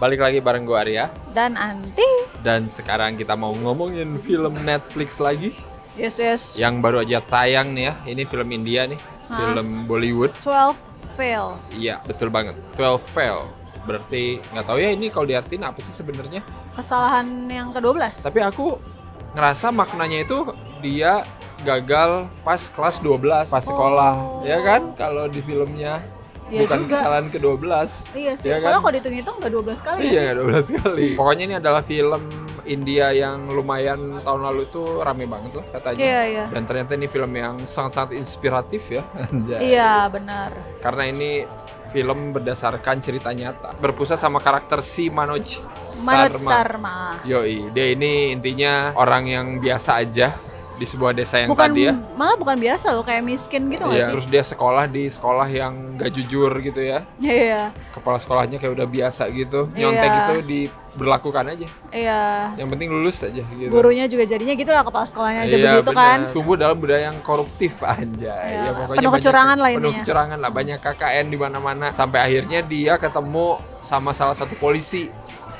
Balik lagi bareng gue Arya. Dan Anti. Dan sekarang kita mau ngomongin film Netflix lagi. Yes. Yang baru aja tayang nih ya. Ini film India nih. Film Bollywood. 12 Fail. Iya, betul banget. 12 Fail. Berarti nggak tahu ya ini kalau diartiin apa sih sebenarnya. Kesalahan yang ke-12. Tapi aku ngerasa maknanya itu dia gagal pas kelas 12 pas sekolah. Ya kan? Kalau di filmnya. Iya Bukan juga. kesalahan ke-12. Iya sih, ya soalnya kan? kalau dihitung-hitung nggak 12 kali Iya, ya sih? 12 kali. Pokoknya ini adalah film India yang lumayan tahun lalu tuh rame banget lah katanya. Iya. Dan ternyata ini film yang sangat-sangat inspiratif ya. Anjay. Iya, benar. Karena ini film berdasarkan cerita nyata. Berpusat sama karakter si Manoj Sarma. Yoi, dia ini intinya orang yang biasa aja di sebuah desa yang Bukan, tadi ya. malah bukan biasa loh, kayak miskin gitu nggak Iya, sih? terus dia sekolah di sekolah yang gak jujur gitu ya. Iya. Kepala sekolahnya kayak udah biasa gitu. Iya. Nyontek gitu diberlakukan aja. Iya. Yang penting lulus aja gitu. Gurunya juga jadinya gitu lah, kepala sekolahnya aja Iya, begitu bener. kan. Tumbuh dalam budaya yang koruptif anjay. Iya, Ya, pokoknya penuh banyak- kecurangan lah Penuh intinya. kecurangan lah, banyak KKN di mana-mana sampai akhirnya dia ketemu sama salah satu polisi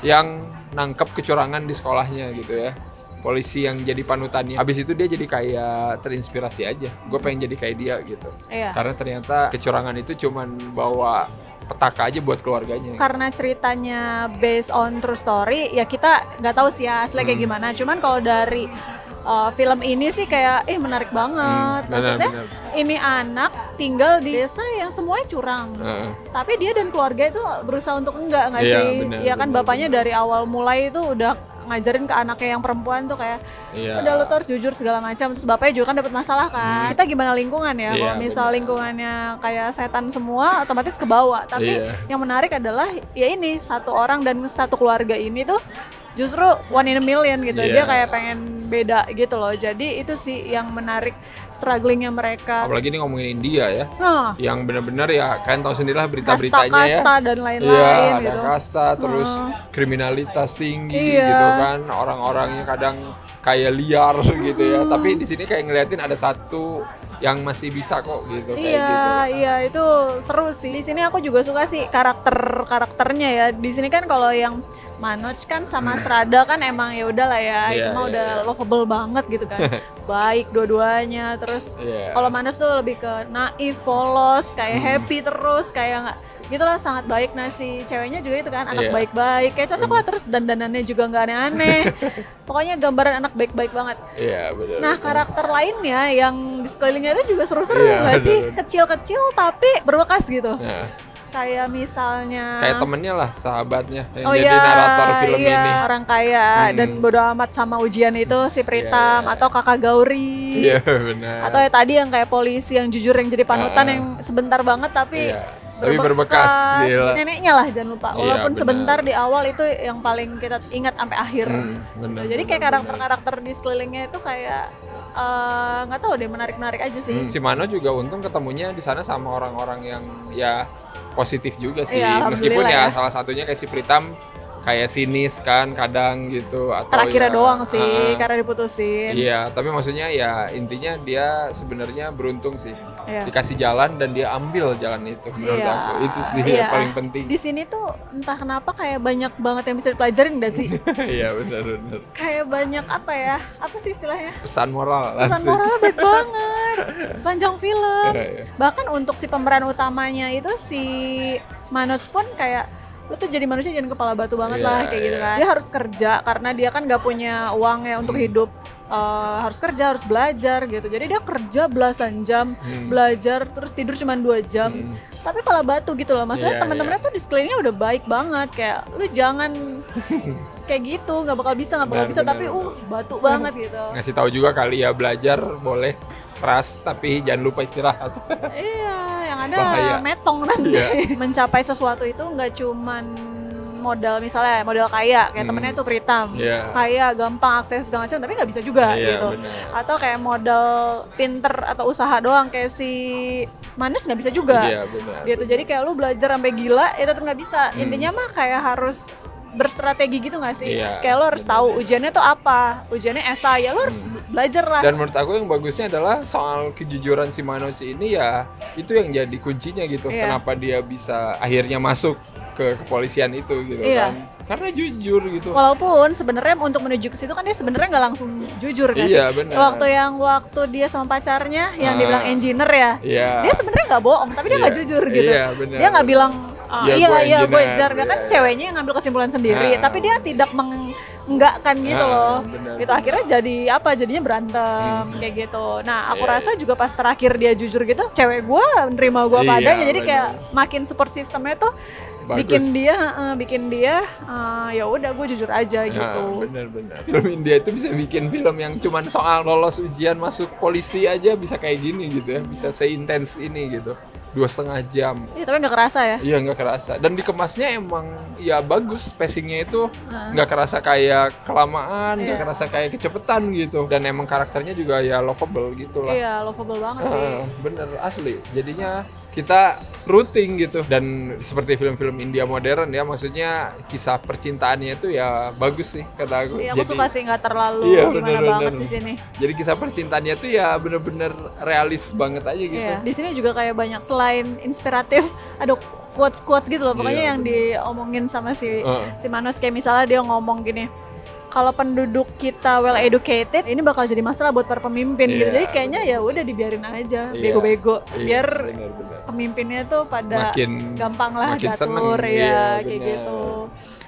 yang nangkep kecurangan di sekolahnya gitu ya. Polisi yang jadi panutannya. Habis itu dia jadi kayak terinspirasi aja. Gue pengen jadi kayak dia gitu. Iya. Karena ternyata kecurangan itu cuman bawa petaka aja buat keluarganya. Karena ceritanya based on true story, ya kita nggak tahu sih ya aslinya kayak gimana. Cuman kalau dari film ini sih kayak menarik banget. Maksudnya benar. ini anak tinggal di desa yang semuanya curang. Tapi dia dan keluarga itu berusaha untuk enggak Iya, sih? benar, Ya kan benar, bapaknya dari awal mulai itu udah ngajarin ke anaknya yang perempuan tuh kayak Iya. udah lu tuh harus jujur segala macam. Terus bapaknya juga kan dapat masalah kan. Kita gimana lingkungan ya? Iya, Kalau misal benar. lingkungannya kayak setan semua, otomatis ke bawah. Tapi Iya. yang menarik adalah ya ini satu orang dan satu keluarga ini tuh justru one in a million gitu. Iya. Dia kayak pengen beda gitu loh. Jadi itu sih yang menarik strugglingnya mereka. Apalagi ini ngomongin India ya. Nah, Yang benar-benar ya kalian tahu sendirilah berita-beritanya ya. kasta dan lain-lain Iya, ada gitu. kasta, terus kriminalitas tinggi Iya. gitu kan, orang-orangnya kadang kayak liar gitu ya. Tapi di sini kayak ngeliatin ada satu yang masih bisa kok gitu kayak Iya, gitu. iya itu seru sih. Di sini aku juga suka sih karakternya ya. Di sini kan kalau yang Manoj kan sama Strada kan emang ya udahlah ya, Iya, itu mah iya, udah iya. lovable banget gitu kan. Baik dua-duanya. Terus Iya. kalau Manoj tuh lebih ke naif, polos, kayak happy terus, kayak nggak gitulah, sangat baik. Nah si ceweknya juga itu kan anak Iya. baik-baik, kayak cocok lah. Terus dandanannya juga nggak aneh-aneh. Pokoknya gambaran anak baik-baik banget. Iya, benar. Nah karakter lainnya yang di sekelilingnya itu juga seru-seru Iya, nggak sih? benar. Kecil-kecil tapi berbekas gitu. Nah, Kayak misalnya kayak temennya lah, sahabatnya yang oh jadi iya, narator film iya, ini. orang kaya dan bodo amat sama ujian itu si Pritam Iya. atau kakak Gauri. Iya, benar. Atau ya tadi yang kayak polisi yang jujur yang jadi panutan yang sebentar banget tapi Iya. Tapi berbekas, gila. Neneknya lah jangan lupa. Iya, Walaupun benar. sebentar di awal itu yang paling kita ingat sampai akhir. Benar, Jadi kayak benar, karakter-karakter di sekelilingnya itu kayak nggak tahu deh, menarik-menarik aja sih. Si Mano juga untung ketemunya di sana sama orang-orang yang ya positif juga sih. Iya, Meskipun alhamdulillah ya ya. salah satunya kayak si Pritam kayak sinis kan kadang gitu atau Terakhirnya ya, doang sih karena diputusin. Iya, tapi maksudnya ya intinya dia sebenarnya beruntung sih. Iya. Dikasih jalan dan dia ambil jalan itu menurut Iya, aku. Itu sih iya. yang paling penting. Di sini tuh entah kenapa kayak banyak banget yang bisa dipelajarin gak sih? Iya, benar-benar. Kayak banyak apa ya? Apa sih istilahnya? Pesan moral Pesan asik. moralnya baik banget sepanjang film. Iya, iya. Bahkan untuk si pemeran utamanya itu si Manoj pun kayak lu tuh jadi manusia jangan kepala batu banget Iya, lah kayak gitu iya. kan. Dia harus kerja karena dia kan gak punya uang ya untuk hidup. Harus kerja, harus belajar gitu. Jadi dia kerja belasan jam, belajar terus tidur cuma 2 jam. Tapi kepala batu gitu loh. Maksudnya Iya, teman-temannya tuh di sekelilingnya udah baik banget, kayak lu jangan kayak gitu, nggak bakal bisa Benar, tapi benar. batu banget gitu. Ngasih tahu juga kali ya, belajar boleh keras tapi jangan lupa istirahat. Iya, yang ada Bahaya. metong nanti. Iya. Mencapai sesuatu itu nggak cuman modal, misalnya modal kaya kayak temennya tuh Pritam, Iya. kaya gampang akses segala macam, tapi nggak bisa juga Iya, gitu. benar. Atau kayak modal pinter atau usaha doang kayak si Manus nggak bisa juga. Iya, benar. Gitu. Jadi kayak lu belajar sampai gila, ya tetap nggak bisa. Intinya mah kayak harus berstrategi gitu nggak sih? Iya, Kayak lo harus tahu ujiannya tuh apa, ujiannya esai, ya lo harus belajar lah. Dan menurut aku yang bagusnya adalah soal kejujuran si Manoj ini ya, itu yang jadi kuncinya gitu. Iya. Kenapa dia bisa akhirnya masuk ke kepolisian itu gitu Iya. kan. karena jujur gitu. Walaupun sebenarnya untuk menuju ke situ kan dia sebenarnya nggak langsung jujur kan Iya, sih? benar. Waktu dia sama pacarnya yang dibilang engineer ya, Iya. dia sebenarnya nggak bohong tapi dia nggak Iya. jujur gitu. Iya, benar. Dia nggak bilang Iya, gua gue engineer, engineer kan iya. ceweknya yang ngambil kesimpulan sendiri, tapi dia tidak mengenggakkan gitu loh. benar. Gitu akhirnya jadinya berantem kayak gitu. Nah, aku Iya, rasa juga pas terakhir dia jujur gitu, cewek gue nerima gue Iya, padanya, jadi benar. kayak makin support sistemnya tuh Bagus. bikin dia ya udah gue jujur aja gitu. Benar-benar. Film India itu bisa bikin film yang cuman soal lolos ujian masuk polisi aja bisa kayak gini gitu ya, bisa seintens ini gitu. 2,5 jam. Iya, tapi nggak kerasa ya. Iya, nggak kerasa. Dan dikemasnya emang ya bagus, pacingnya itu nggak kerasa kayak kelamaan, nggak Iya. kerasa kayak kecepetan gitu. Dan emang karakternya juga ya lovable gitu lah. Iya, lovable banget sih. Bener, asli. Jadinya kita rooting gitu. Dan seperti film-film India modern ya, maksudnya kisah percintaannya itu ya bagus sih kata aku. Iya, aku suka sih, nggak terlalu Iya, gimana bener-bener. banget di sini. Jadi kisah percintaannya tuh ya bener-bener realis banget aja gitu. Iya, di sini juga kayak banyak selain inspiratif, ada quotes gitu loh. Pokoknya Iya, yang diomongin sama si Heeh. Manos, kayak misalnya dia ngomong gini, kalau penduduk kita well educated, ini bakal jadi masalah buat para pemimpin gitu. Iya, Jadi kayaknya ya udah dibiarin aja, Iya. bego-bego, Iya, biar bener-bener. pemimpinnya tuh pada Makin- gampang lah makin seneng, diatur iya, ya kayak bener. gitu.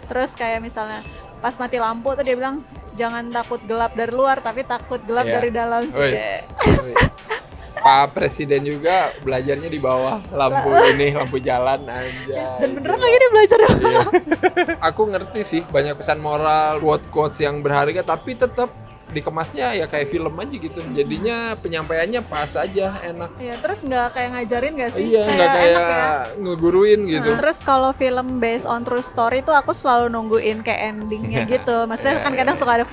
Terus kayak misalnya pas mati lampu tuh dia bilang jangan takut gelap dari luar tapi takut gelap Iya. dari dalam sih. Wih. Pak Presiden juga belajarnya di bawah lampu ini, lampu jalan aja. Dan beneran lagi dia belajar. Iya. Aku ngerti sih banyak pesan moral, quotes yang berharga, tapi tetap dikemasnya ya kayak film aja gitu. Jadinya penyampaiannya pas aja, enak. Iya, terus nggak kayak ngajarin nggak sih? Iya, nggak kayak enak ya. ngeguruin gitu. Nah, terus kalau film based on true story tuh aku selalu nungguin kayak endingnya gitu. Maksudnya kan kadang suka ada Iya,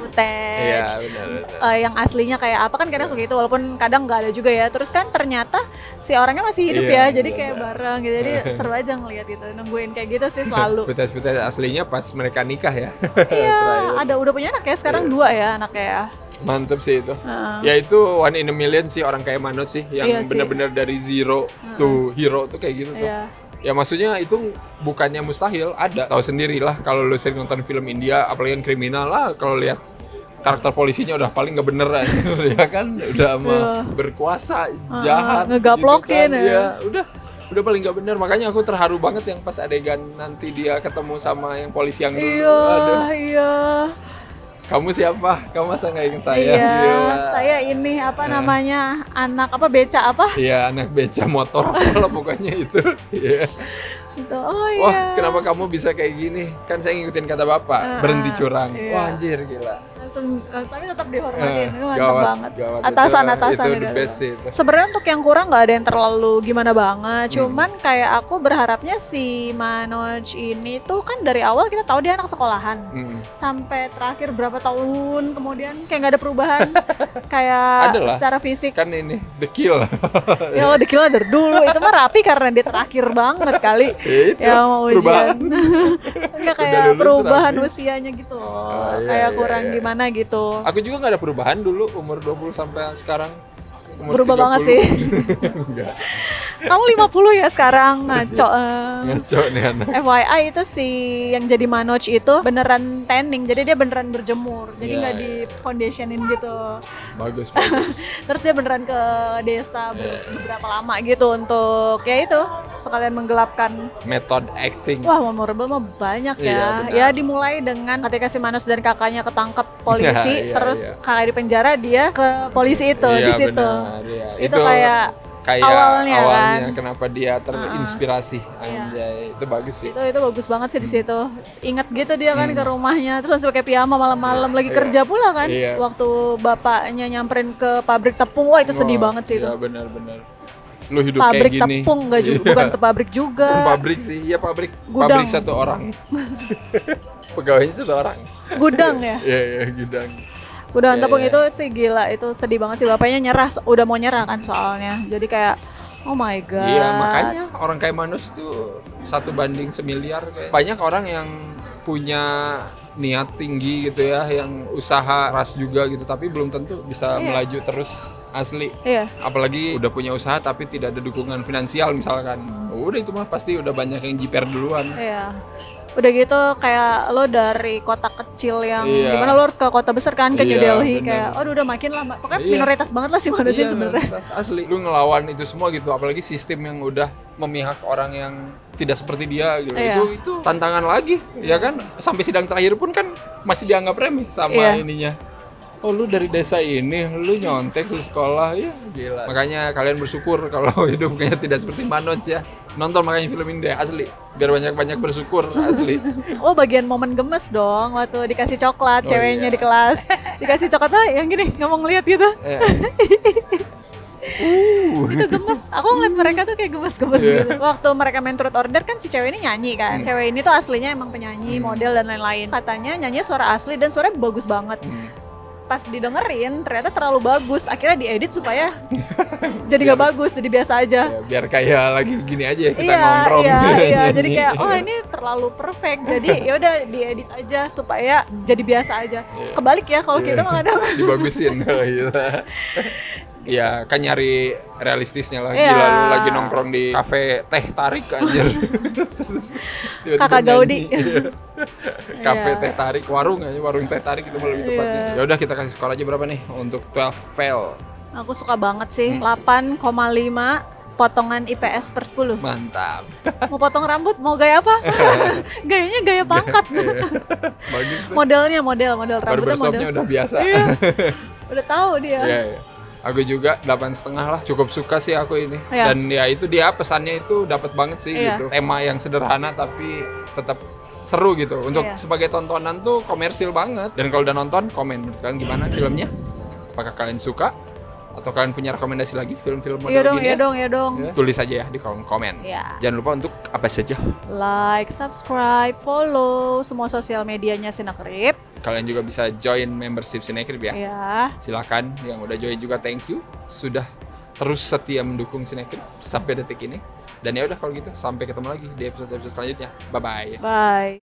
footage benar. yang aslinya kayak apa, kan kadang suka gitu, walaupun kadang nggak ada juga ya. Terus kan ternyata si orangnya masih hidup Iya, ya, jadi benar. kayak bareng gitu. Jadi seru aja ngeliat gitu, nungguin kayak gitu sih selalu. Footage aslinya pas mereka nikah ya. Iya, udah punya anak ya sekarang, 2 ya anaknya ya. Mantep sih itu. Heeh. Ya itu one in a million sih orang kayak Manoj sih yang Iya sih. benar-benar dari zero to hero tuh kayak gitu tuh. Iya. Ya maksudnya itu bukannya mustahil, ada. Tahu sendiri lah kalau lu sering nonton film India, apalagi yang kriminal lah, kalau lihat karakter polisinya udah paling nggak bener aja, ya kan, udah mah berkuasa, jahat, ngegaplokin gitu kan. ya. Ya, udah paling nggak bener. Makanya aku terharu banget yang pas adegan nanti dia ketemu sama yang polisi yang dulu. Aduh, Iya. kamu siapa? Kamu masa nggak ingat saya? Iya, Gila. saya ini apa namanya, anak apa, beca apa? Iya, anak beca motor lah pokoknya itu. Iya. Gitu. Oh Wah, iya. kenapa kamu bisa kayak gini? Kan saya ngikutin kata bapak, berhenti curang. iya. Wah, anjir gila. Langsung, tapi tetap dihormatin. Itu mantap Gawat, banget. gawat. Atasan-atasan itu the best sih itu. Sebenarnya untuk yang kurang nggak ada yang terlalu gimana banget. Hmm. Cuman kayak aku berharapnya si Manoj ini tuh kan dari awal kita tahu dia anak sekolahan. Hmm. Sampai terakhir berapa tahun kemudian kayak nggak ada perubahan. Kayak Ada lah. secara fisik. Kan ini The Kill. Ya kalau dikira dari dulu itu mah rapi karena dia terakhir banget kali. Itu Ya mau perubahan. ujian. Enggak Udah kayak lulus perubahan rapi. usianya gitu loh. Oh, iya, Kayak iya, kurang iya. gimana gitu. Aku juga nggak ada perubahan dulu umur 20 sampai sekarang. Umur Berubah 30. banget sih. Enggak. Kamu 50 ya sekarang, ngaco. Ngaco nih anak. FYI itu si yang jadi Manoj itu beneran tanning, jadi dia beneran berjemur, jadi Iya, nggak iya. di foundationin gitu. Bagus. Terus dia beneran ke desa beberapa lama gitu untuk ya itu sekalian menggelapkan. Method acting. Wah, memorable mah banyak Iya, ya. benar. Ya dimulai dengan ketika si Manoj dan kakaknya ketangkep polisi, Iya, terus iya. kakak di penjara, dia ke polisi itu di Iya, situ. benar, iya. Itu kayak awalnya kan. kenapa dia terinspirasi. Anjay, itu bagus sih. Itu bagus banget sih di situ. Ingat gitu dia kan ke rumahnya, terus langsung pakai piyama malam-malam lagi kerja pula kan. Iya. Waktu bapaknya nyamperin ke pabrik tepung, wah itu sedih Wah, banget sih itu. Iya, benar-benar. Lu hidup Pabrik kayak gini. tepung enggak juga, Iya. bukan pabrik juga. Pabrik sih, iya pabrik. Gudang. Pabrik satu orang. Pegawainya satu orang. Gudang ya. Iya, iya, gudang. Gudang Iya, tepung iya. itu sih gila, itu sedih banget sih, bapaknya nyerah, udah mau nyerah kan soalnya. Jadi kayak oh my god. Iya, makanya orang kayak Manus tuh 1 banding 1 miliar kayak. Banyak orang yang punya niat tinggi gitu ya, yang usaha keras juga gitu, tapi belum tentu bisa Iya. melaju terus asli. Iya. Apalagi udah punya usaha tapi tidak ada dukungan finansial misalkan. Udah itu mah pasti udah banyak yang jiper duluan. Iya. Udah gitu kayak lo dari kota kecil yang Iya. dimana lo harus ke kota besar kan, ke New Iya, Delhi, bener. kayak aduh udah makin lama. Pokoknya Iya. minoritas banget lah sih manusia sebenarnya. minoritas asli. Lu ngelawan itu semua gitu, apalagi sistem yang udah memihak orang yang tidak seperti dia gitu. Iya. Itu tantangan lagi, ya kan? Sampai sidang terakhir pun kan masih dianggap remeh sama Iya. ininya. Oh lu dari desa ini, lu nyontek ke sekolah, ya gila. Makanya kalian bersyukur kalau hidupnya tidak seperti Manoj ya. Nonton makanya film ini deh, asli. Biar banyak-banyak bersyukur, asli. Oh bagian momen gemes dong waktu dikasih coklat Oh, ceweknya iya. di kelas. Dikasih coklat lah yang gini nggak mau ngeliat gitu. Eh. Itu gemes. Aku ngeliat mereka tuh kayak gemes-gemes Iya. gitu. Waktu mereka main Truth Order kan si cewek ini nyanyi kan. Cewek ini tuh aslinya emang penyanyi, model dan lain-lain. Katanya nyanyi suara asli dan suaranya bagus banget. Pas didengerin ternyata terlalu bagus. Akhirnya diedit supaya jadi nggak bagus, jadi biasa aja. Ya, biar kayak lagi gini aja ya, kita Iya, nongkrong. iya. Jadi kayak oh ini terlalu perfect. Jadi ya udah diedit aja supaya jadi biasa aja. Kebalik ya kalau kita malah ada. Dibagusin gitu. Ya kan nyari realistisnya lah. Iya. Gila lu lagi nongkrong di kafe teh tarik anjir. Terus tiba-tiba Kakak Gaudi. nyanyi. Kafe Iya. teh tarik, warung aja, warung teh tarik itu lebih tepatnya. Iya. Ya udah kita kasih skor aja berapa nih untuk 12 fail. Aku suka banget sih 8,5 potongan IPS per 10. Mantap. Mau potong rambut, mau gaya apa? Gayanya gaya pangkat. Bagus tuh. Model rambutnya Barbershopnya model. udah biasa. Iya. Udah tahu dia. Iya, iya. Aku juga 8,5 lah, cukup suka sih aku ini. Iya. Dan ya itu dia pesannya itu dapat banget sih Iya. gitu. Tema yang sederhana tapi tetap seru gitu. Untuk Iya. sebagai tontonan tuh komersil banget. Dan kalau udah nonton, komen menurut kalian gimana filmnya? Apakah kalian suka? Atau kalian punya rekomendasi lagi film-film model Iya dong, gini iya ya? dong, iya dong. Ya, tulis aja ya di kolom komen. Iya. Jangan lupa untuk apa saja. Like, subscribe, follow semua sosial medianya Sinekrip. Kalian juga bisa join membership Sinekrip ya. Ya. Silakan yang udah join juga thank you sudah terus setia mendukung Sinekrip sampai detik ini. Dan ya udah kalau gitu sampai ketemu lagi di episode-episode selanjutnya. Bye bye. Bye.